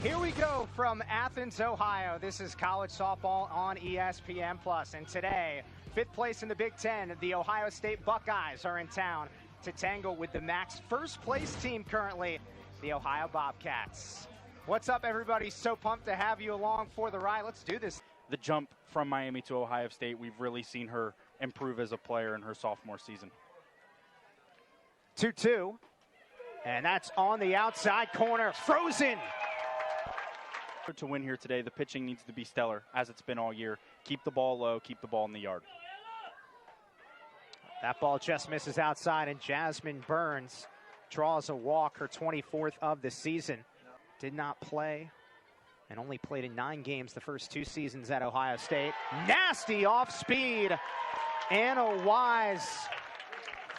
Here we go from Athens, Ohio. This is college softball on ESPN+. And today, 5th place in the Big Ten, the Ohio State Buckeyes are in town to tangle with the MAC's first place team currently, the Ohio Bobcats. What's up, everybody? So pumped to have you along for the ride. Let's do this. The jump from Miami to Ohio State, we've really seen her improve as a player in her sophomore season. 2-2, and that's on the outside corner, frozen. To win here today, the pitching needs to be stellar, as it's been all year. Keep the ball low, keep the ball in the yard. That ball just misses outside, and Jasmine Burns draws a walk, her 24th of the season. Did not play, and only played in 9 games the first 2 seasons at Ohio State. Nasty off speed. Anna Wise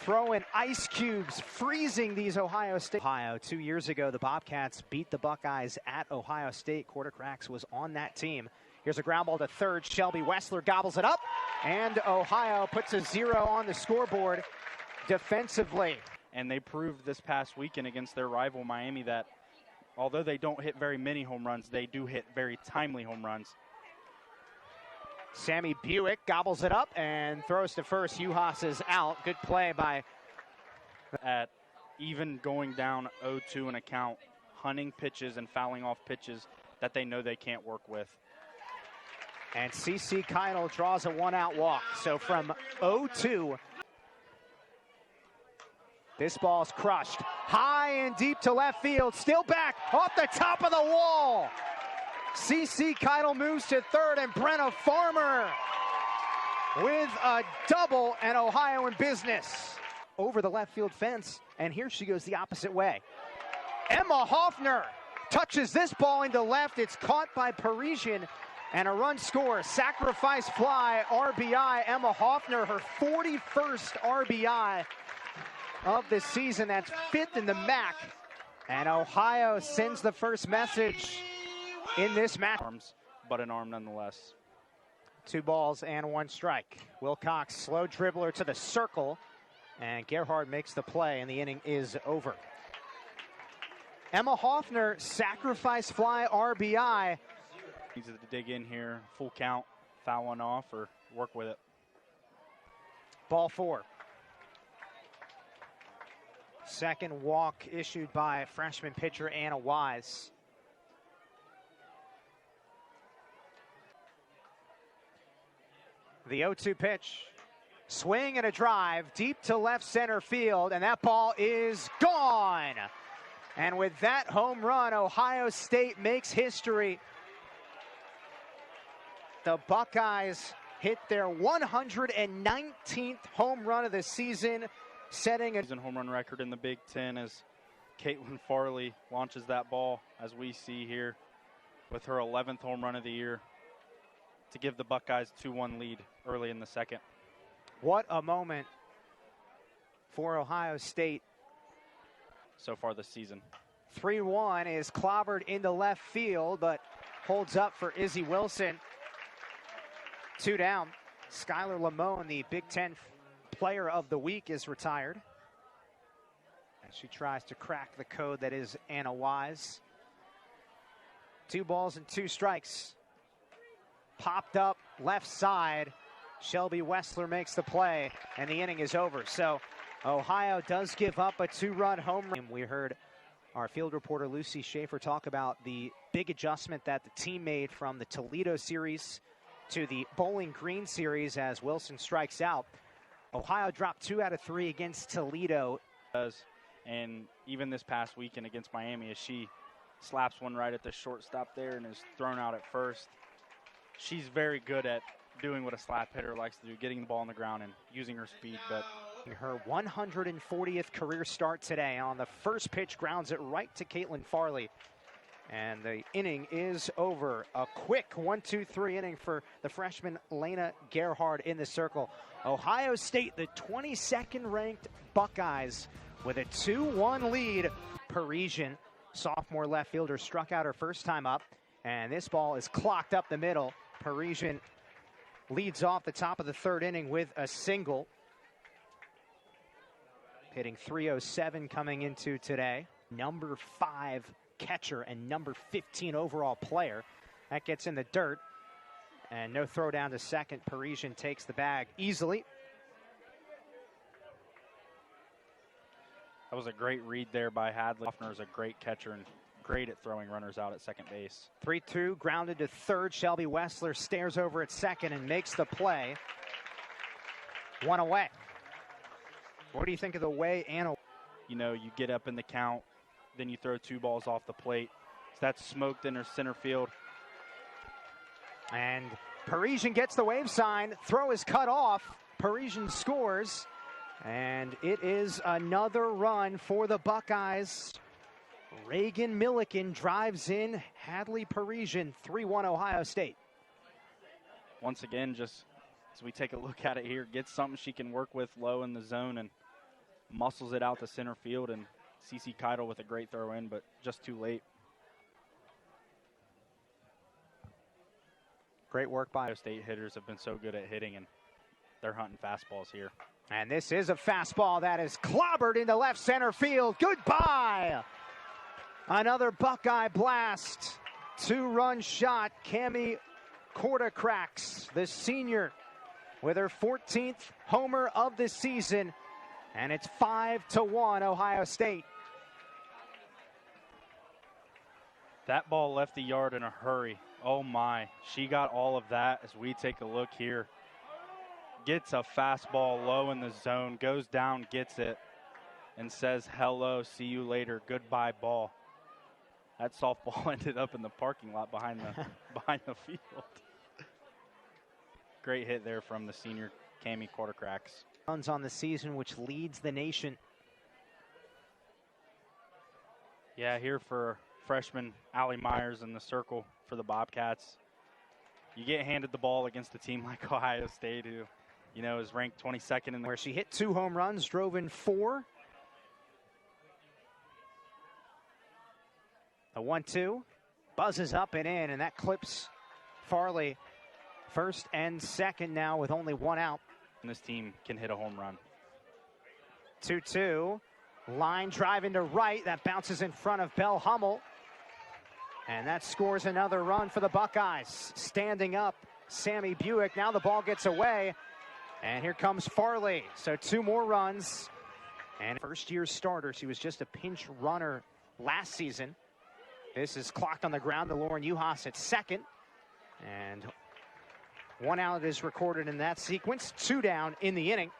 throwing ice cubes, freezing these Ohio State. 2 years ago, the Bobcats beat the Buckeyes at Ohio State. Quarter Cracks was on that team. Here's a ground ball to third. Shelby Wessler gobbles it up, and Ohio puts a 0 on the scoreboard defensively. And they proved this past weekend against their rival Miami that although they don't hit very many home runs, they do hit very timely home runs. Sammy Buick gobbles it up and throws to first. Uhas is out. Good play by... At even going down 0-2 in a count, hunting pitches and fouling off pitches that they know they can't work with. And CC Keitel draws a 1-out walk. So from 0-2, this ball's crushed. High and deep to left field. Still back off the top of the wall. CC Keitel moves to third, and Brenna Farmer with a double, and Ohio in business. Over the left field fence, and here she goes the opposite way. Emma Hoffner touches this ball into left. It's caught by Parisian, and a run scores. Sacrifice fly, RBI. Emma Hoffner, her 41st RBI of the season. That's 5th in the MAC, and Ohio sends the first message in this match. Arms, but an arm nonetheless. 2 balls and 1 strike. Wilcox, slow dribbler to the circle, and Gerhard makes the play, and the inning is over. Emma Hoffner, sacrifice fly RBI. Needs to dig in here, full count, foul one off, or work with it. Ball 4. Second walk issued by freshman pitcher Anna Wise. The 0-2 pitch. Swing and a drive deep to left center field, and that ball is gone. And with that home run, Ohio State makes history. The Buckeyes hit their 119th home run of the season, setting a home run record in the Big Ten as Caitlin Farley launches that ball, as we see here, with her 11th home run of the year, to give the Buckeyes 2-1 lead early in the second. What a moment for Ohio State. So far this season. 3-1 is clobbered into left field, but holds up for Izzy Wilson. 2 down. Skylar Lamone, the Big Ten Player of the Week, is retired as she tries to crack the code that is Anna Wise. 2 balls and 2 strikes. Popped up left side. Shelby Wessler makes the play, and the inning is over. So Ohio does give up a 2-run home run. We heard our field reporter Lucy Schaefer talk about the big adjustment that the team made from the Toledo series to the Bowling Green series as Wilson strikes out. Ohio dropped 2 out of 3 against Toledo. And even this past weekend against Miami, as she slaps one right at the shortstop there and is thrown out at first. She's very good at doing what a slap hitter likes to do, getting the ball on the ground and using her speed. But her 140th career start today. On the first pitch, grounds it right to Caitlin Farley. And the inning is over. A quick 1-2-3 inning for the freshman Lena Gerhard in the circle. Ohio State, the 22nd ranked Buckeyes, with a 2-1 lead. Parisian, sophomore left fielder, struck out her first time up. And this ball is clocked up the middle. Parisian leads off the top of the 3rd inning with a single. Hitting .307 coming into today. Number 5 catcher and number 15 overall player. That gets in the dirt. And no throw down to second. Parisian takes the bag easily. That was a great read there by Hadley. Hoffner is a great catcher and great at throwing runners out at second base. 3-2, grounded to third. Shelby Wessler stares over at second and makes the play. One away. What do you think of the way Anna? You know, you get up in the count, then you throw 2 balls off the plate. So that's smoked in her center field. And Parisian gets the wave sign. Throw is cut off. Parisian scores. And it is another run for the Buckeyes. Reagan Milliken drives in Hadley Parisian, 3-1 Ohio State. Once again, just as we take a look at it here, gets something she can work with low in the zone and muscles it out to center field. And CC Keitel with a great throw in, but just too late. Great work by Ohio State hitters have been so good at hitting, and they're hunting fastballs here. And this is a fastball that is clobbered into left center field. Goodbye. Another Buckeye blast. 2-run shot. Cami Kortokrax, the senior, with her 14th homer of the season. And it's 5-1 Ohio State. That ball left the yard in a hurry. Oh my, she got all of that as we take a look here. Gets a fastball low in the zone, goes down, gets it, and says, hello, see you later, goodbye ball. That softball ended up in the parking lot behind the field. Great hit there from the senior Cami Kortokrax. Runs on the season, which leads the nation. Yeah, here for freshman Allie Myers in the circle for the Bobcats. You get handed the ball against a team like Ohio State, who, you know, is ranked 22nd in the... Where she hit 2 home runs, drove in 4. The 1-2 buzzes up and in, and that clips Farley first and second now with only 1 out. And this team can hit a home run. 2-2. Line drive into right. That bounces in front of Belle Hummel. And that scores another run for the Buckeyes. Standing up, Sammy Buick. Now the ball gets away. And here comes Farley. So 2 more runs. And first-year starter. She was just a pinch runner last season. This is clocked on the ground to Lauren Uhas at second. And 1 out is recorded in that sequence. 2 down in the inning.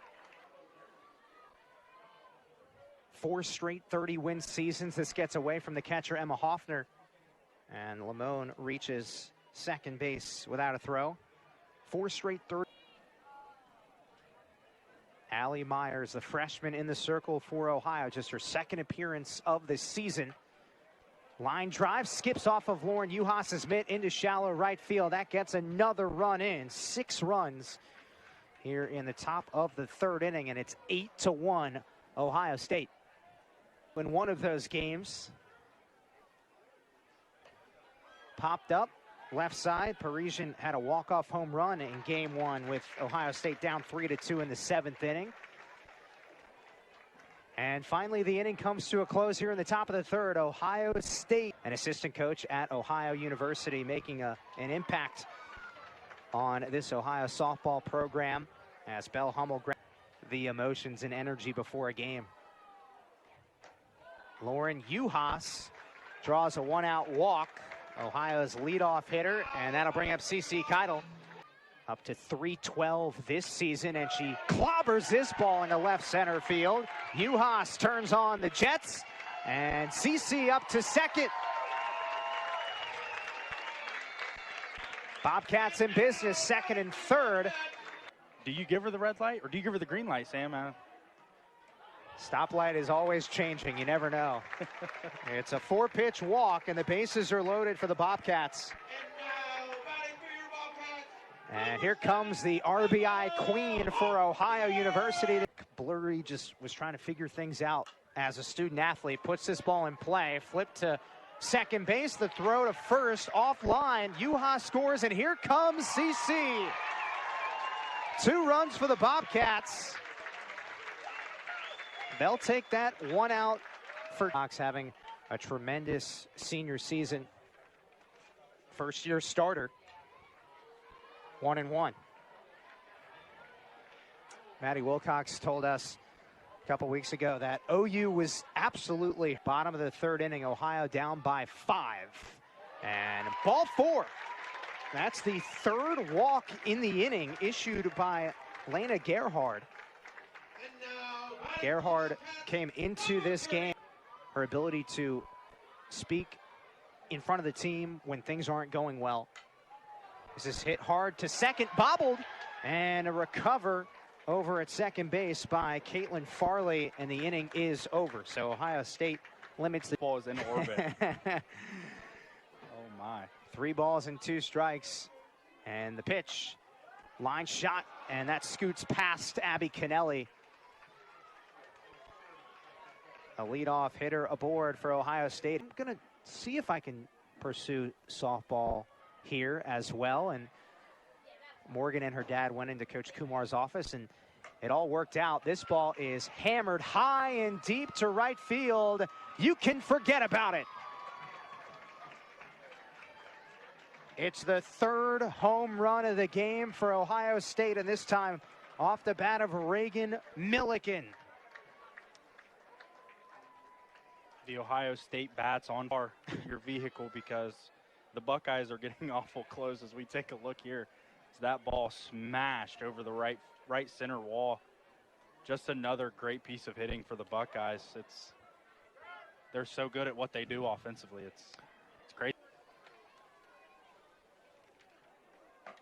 4 straight 30-win seasons. This gets away from the catcher, Emma Hoffner. And Lamone reaches second base without a throw. 4 straight 30. Allie Myers, the freshman in the circle for Ohio, just her second appearance of the season. Line drive, skips off of Lauren Uhas's mitt into shallow right field. That gets another run in. 6 runs here in the top of the 3rd inning, and it's 8-1 Ohio State. In one of those games, popped up left side. Parisian had a walk-off home run in game 1 with Ohio State down 3-2 in the 7th inning. And finally, the inning comes to a close here in the top of the 3rd. Ohio State, an assistant coach at Ohio University, making an impact on this Ohio softball program as Belle Hummel grabs the emotions and energy before a game. Lauren Uhas draws a 1-out walk. Ohio's leadoff hitter, and that'll bring up CC Keitel. Up to .312 this season, and she clobbers this ball into left center field. Uhas turns on the Jets, and CC up to second. Bobcats in business, 2nd and 3rd. Do you give her the red light, or do you give her the green light, Sam? Stoplight is always changing. You never know. It's a 4-pitch walk, and the bases are loaded for the Bobcats. And here comes the RBI queen for Ohio University. Blurry just was trying to figure things out as a student athlete. Puts this ball in play. Flip to second base. The throw to first. Offline. Uhas scores, and here comes CC. 2 runs for the Bobcats. They'll take that 1 out for Fox, having a tremendous senior season. First-year starter. 1-1. Maddie Wilcox told us a couple weeks ago that OU was absolutely bottom of the third inning. Ohio down by 5. And ball 4. That's the third walk in the inning issued by Lena Gerhard. Gerhard came into this game. Her ability to speak in front of the team when things aren't going well. This is hit hard to second, bobbled, and a recover over at second base by Caitlin Farley, and the inning is over. So Ohio State limits the ball is in orbit. Oh my. 3 balls and 2 strikes, and the pitch, line shot, and that scoots past Abby Kennelly. A leadoff hitter aboard for Ohio State. I'm gonna see if I can pursue softball here as well. And Morgan and her dad went into Coach Kumar's office, and it all worked out. This ball is hammered high and deep to right field. You can forget about it. It's the 3rd home run of the game for Ohio State, and this time off the bat of Reagan Milliken. The Ohio State bats on your vehicle, because the Buckeyes are getting awful close. As we take a look here, it's that ball smashed over the right center wall. Just another great piece of hitting for the Buckeyes. They're so good at what they do offensively. It's crazy.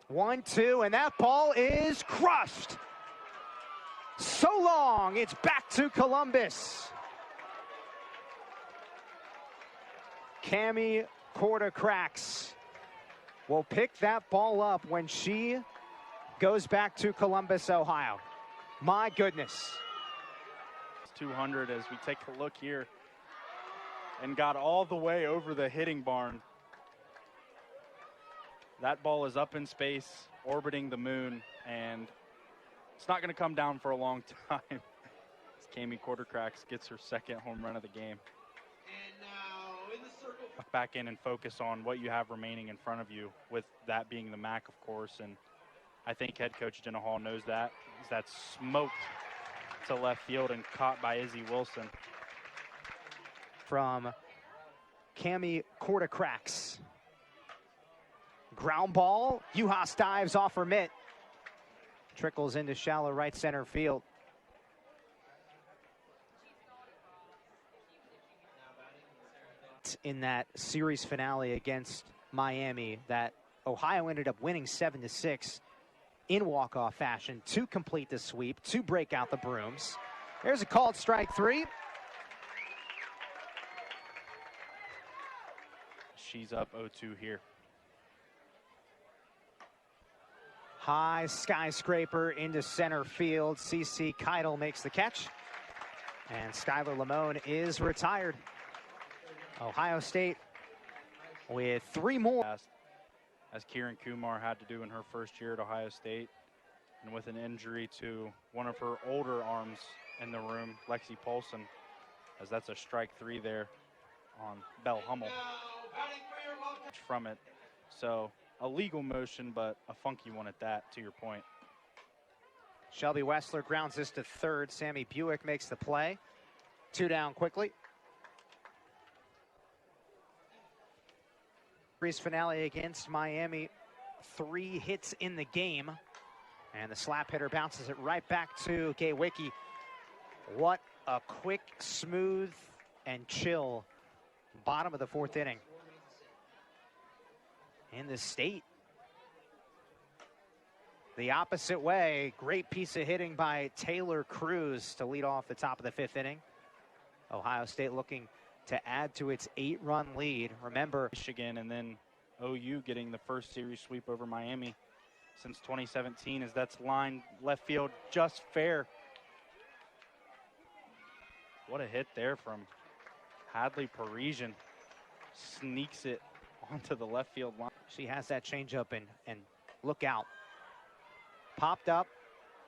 1-2, and that ball is crushed. So long, it's back to Columbus. Cami Korda-Cracks will pick that ball up when she goes back to Columbus, Ohio. My goodness. 200 as we take a look here, and got all the way over the hitting barn. That ball is up in space, orbiting the moon, and it's not going to come down for a long time. As Cami Korda-Cracks gets her 2nd home run of the game. Back in and focus on what you have remaining in front of you, with that being the MAC, of course. And I think head coach Jenna Hall knows that. That's smoked to left field and caught by Izzy Wilson. From Cami Korda-Cracks. Ground ball. Juhas dives off her mitt. Trickles into shallow right center field. In that series finale against Miami, that Ohio ended up winning 7-6 in walk-off fashion to complete the sweep, to break out the brooms. There's a called strike 3. She's up 0-2 here. High skyscraper into center field. CC Keitel makes the catch, and Skylar Lamone is retired. Ohio State with 3 more. As Kieran Kumar had to do in her first year at Ohio State, and with an injury to one of her older arms in the room, Lexi Polson, as that's a strike 3 there on Belle Hummel from it. So a legal motion, but a funky one at that, to your point. Shelby Wessler grounds this to third. Sammy Buick makes the play. 2 down quickly. Series finale against Miami. 3 hits in the game. And the slap hitter bounces it right back to Gay Wicki. What a quick, smooth, and chill bottom of the 4th inning. In the state. The opposite way. Great piece of hitting by Taylor Cruz to lead off the top of the 5th inning. Ohio State looking to add to its 8-run lead. Remember, Michigan, and then OU getting the first series sweep over Miami since 2017, as that's lined left field just fair. What a hit there from Hadley Parisian. Sneaks it onto the left field line. She has that changeup, and look out. Popped up,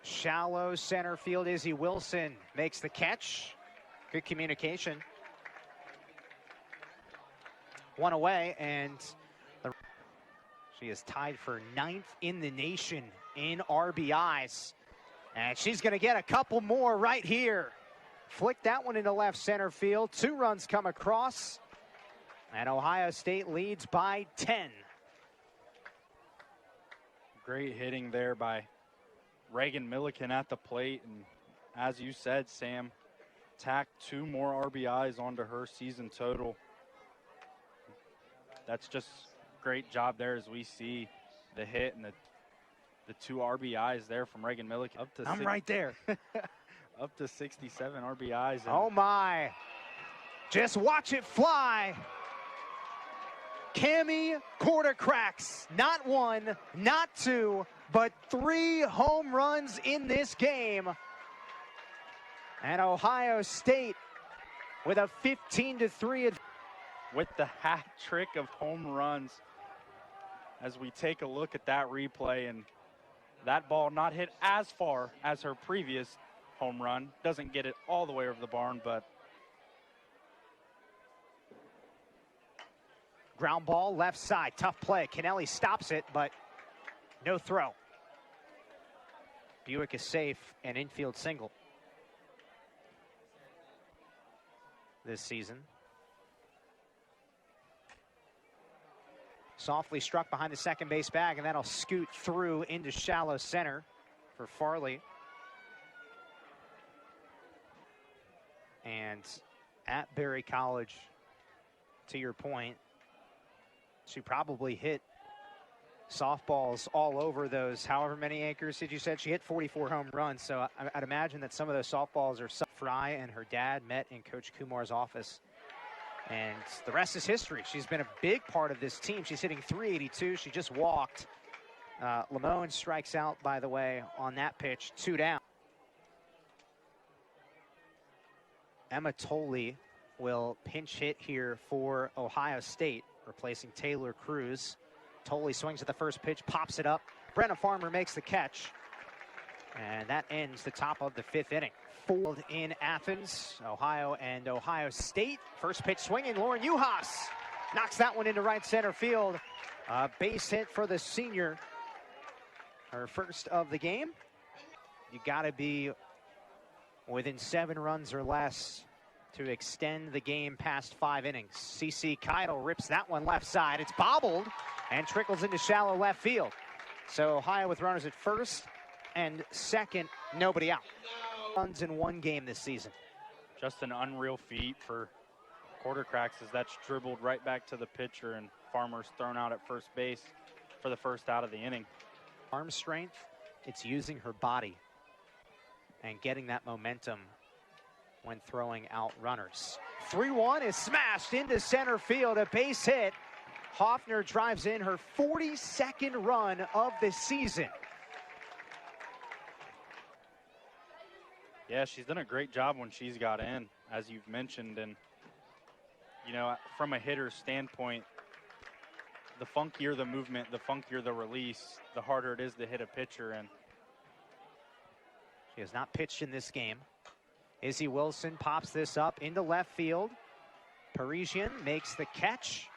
shallow center field. Izzy Wilson makes the catch. Good communication. one away, and she is tied for 9th in the nation in RBIs. And she's going to get a couple more right here. Flick that one into left center field. 2 runs come across, and Ohio State leads by 10. Great hitting there by Reagan Milliken at the plate. And as you said, Sam, tacked 2 more RBIs onto her season total. That's just great job there as we see the hit and the 2 RBIs there from Reagan Milliken. I'm right there. Up to 67 RBIs. Oh my. Just watch it fly. Cami Quartercracks, not 1, not 2, but 3 home runs in this game. And Ohio State with a 15-3 with the hat trick of home runs. As we take a look at that replay, and that ball not hit as far as her previous home run. Doesn't get it all the way over the barn, but ground ball left side, tough play. Kennelly stops it, but no throw. Buick is safe, an infield single this season. Softly struck behind the second base bag, and that'll scoot through into shallow center for Farley. And at Berry College, to your point, she probably hit softballs all over those however many acres did you said she hit 44 home runs. So I'd imagine that some of those softballs are Fry and her dad met in Coach Kumar's office, and the rest is history. She's been a big part of this team. She's hitting 382. She just walked. Lamone strikes out, by the way, on that pitch. 2 down. Emma Tolley will pinch hit here for Ohio State, replacing Taylor Cruz. Tolley swings at the first pitch, pops it up. Brenna Farmer makes the catch, and that ends the top of the 5th inning. Field in Athens, Ohio and Ohio State. First pitch swinging, Lauren Uhas knocks that one into right center field. Base hit for the senior, her first of the game. You got to be within 7 runs or less to extend the game past 5 innings. CeCe Keidel rips that one left side. It's bobbled and trickles into shallow left field. So Ohio with runners at first and second, nobody out. Runs in 1 game this season. Just an unreal feat for Quartercracks, as that's dribbled right back to the pitcher, and Farmer's thrown out at first base for the first out of the inning. Arm strength, it's using her body and getting that momentum when throwing out runners. 3-1 is smashed into center field, a base hit. Hoffner drives in her 42nd run of the season. Yeah, she's done a great job when she's got in, as you've mentioned. And, you know, from a hitter's standpoint, the funkier the movement, the funkier the release, the harder it is to hit a pitcher. And she has not pitched in this game. Izzy Wilson pops this up into left field. Parisian makes the catch.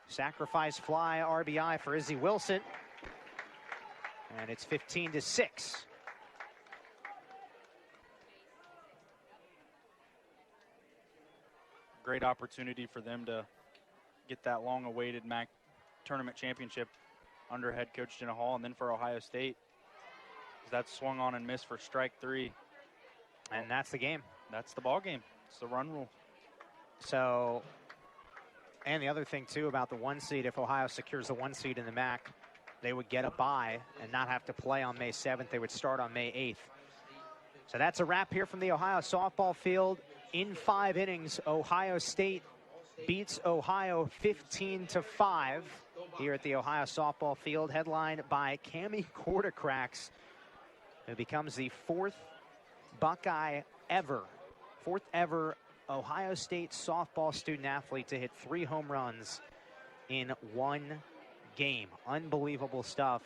Sacrifice fly RBI for Izzy Wilson. And it's 15-6. Great opportunity for them to get that long-awaited MAC tournament championship under head coach Jenna Hall, and then for Ohio State, that swung on and missed for strike 3. And that's the game. That's the ball game. It's the run rule. So, and the other thing too about the 1 seed, if Ohio secures the 1 seed in the MAC, they would get a bye and not have to play on May 7th. They would start on May 8th. So that's a wrap here from the Ohio softball field. In 5 innings, Ohio State beats Ohio 15-5 here at the Ohio softball field, headlined by Cami Quartercracks, who becomes the 4th Buckeye ever, 4th ever Ohio State softball student athlete to hit 3 home runs in 1 game. Unbelievable stuff.